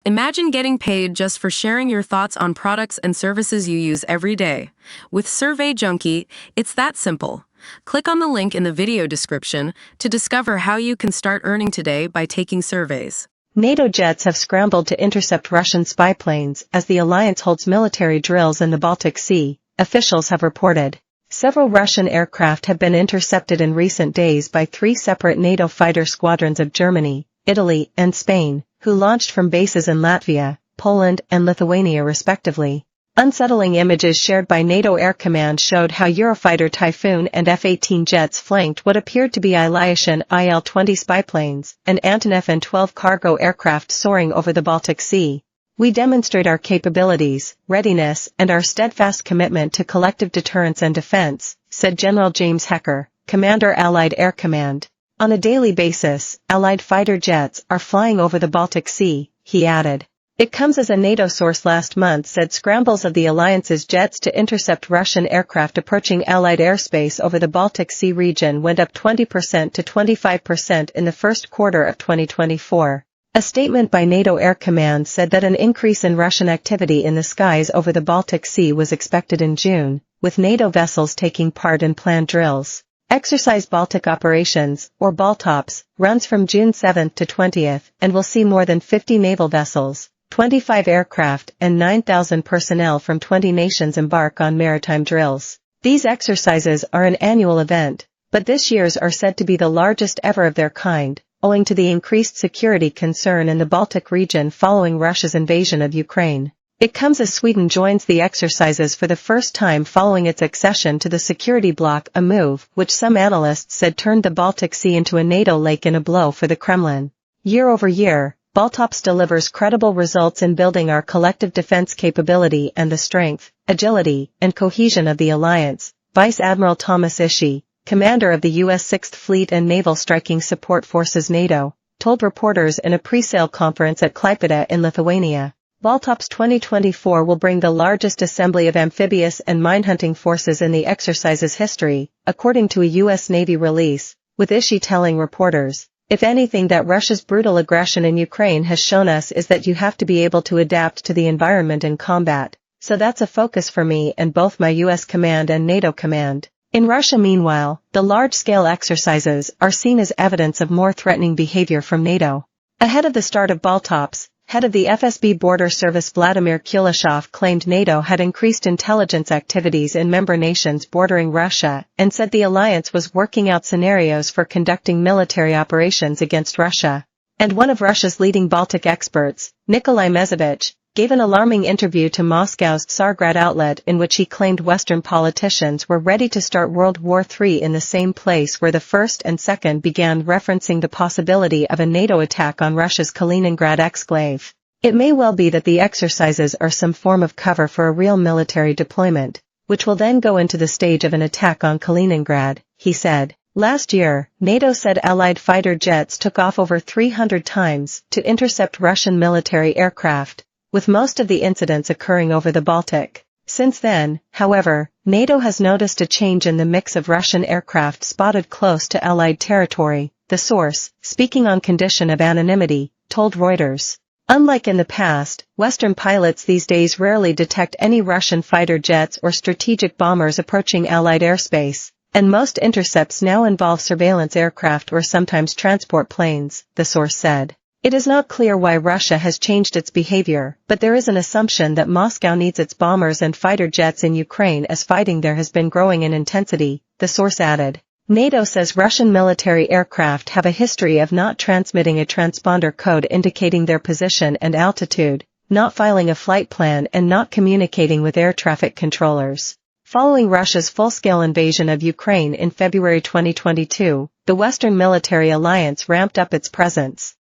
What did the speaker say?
Imagine getting paid just for sharing your thoughts on products and services you use every day. With Survey Junkie, it's that simple. Click on the link in the video description to discover how you can start earning today by taking surveys. NATO jets have scrambled to intercept Russian spy planes as the alliance holds military drills in the Baltic Sea, officials have reported. Several Russian aircraft have been intercepted in recent days by 3 separate NATO fighter squadrons of Germany, Italy, and Spain, who launched from bases in Latvia, Poland, and Lithuania respectively. Unsettling images shared by NATO Air Command showed how Eurofighter Typhoon and F-18 jets flanked what appeared to be Ilyushin Il-20 spy planes and Antonov An-12 cargo aircraft soaring over the Baltic Sea. We demonstrate our capabilities, readiness, and our steadfast commitment to collective deterrence and defense, said General James Hecker, Commander Allied Air Command. On a daily basis, Allied fighter jets are flying over the Baltic Sea, he added. It comes as a NATO source last month said scrambles of the alliance's jets to intercept Russian aircraft approaching Allied airspace over the Baltic Sea region went up 20% to 25% in the first quarter of 2024. A statement by NATO Air Command said that an increase in Russian activity in the skies over the Baltic Sea was expected in June, with NATO vessels taking part in planned drills. Exercise Baltic Operations, or BALTOPS, runs from June 7 to 20 and will see more than 50 naval vessels, 25 aircraft, and 9,000 personnel from 20 nations embark on maritime drills. These exercises are an annual event, but this year's are said to be the largest ever of their kind, owing to the increased security concern in the Baltic region following Russia's invasion of Ukraine. It comes as Sweden joins the exercises for the first time following its accession to the security bloc, a move which some analysts said turned the Baltic Sea into a NATO lake in a blow for the Kremlin. Year over year, BALTOPS delivers credible results in building our collective defense capability and the strength, agility, and cohesion of the alliance, Vice Admiral Thomas Ishii, commander of the U.S. 6th Fleet and Naval Striking Support Forces NATO, told reporters in a pre-sale conference at Klaipėda in Lithuania. BALTOPS 2024 will bring the largest assembly of amphibious and mine-hunting forces in the exercise's history, according to a U.S. Navy release, with Ishii telling reporters, "If anything that Russia's brutal aggression in Ukraine has shown us is that you have to be able to adapt to the environment in combat, so that's a focus for me and both my U.S. command and NATO command." In Russia meanwhile, the large-scale exercises are seen as evidence of more threatening behavior from NATO. Ahead of the start of BALTOPS, head of the FSB Border Service Vladimir Kuleshov claimed NATO had increased intelligence activities in member nations bordering Russia and said the alliance was working out scenarios for conducting military operations against Russia. And one of Russia's leading Baltic experts, Nikolai Mezevich, gave an alarming interview to Moscow's Tsargrad outlet in which he claimed Western politicians were ready to start World War III in the same place where the First and Second began, referencing the possibility of a NATO attack on Russia's Kaliningrad exclave. It may well be that the exercises are some form of cover for a real military deployment, which will then go into the stage of an attack on Kaliningrad, he said. Last year, NATO said Allied fighter jets took off over 300 times to intercept Russian military aircraft, with most of the incidents occurring over the Baltic. Since then, however, NATO has noticed a change in the mix of Russian aircraft spotted close to Allied territory, the source, speaking on condition of anonymity, told Reuters. Unlike in the past, Western pilots these days rarely detect any Russian fighter jets or strategic bombers approaching Allied airspace, and most intercepts now involve surveillance aircraft or sometimes transport planes, the source said. It is not clear why Russia has changed its behavior, but there is an assumption that Moscow needs its bombers and fighter jets in Ukraine as fighting there has been growing in intensity, the source added. NATO says Russian military aircraft have a history of not transmitting a transponder code indicating their position and altitude, not filing a flight plan, and not communicating with air traffic controllers. Following Russia's full-scale invasion of Ukraine in February 2022, the Western military alliance ramped up its presence.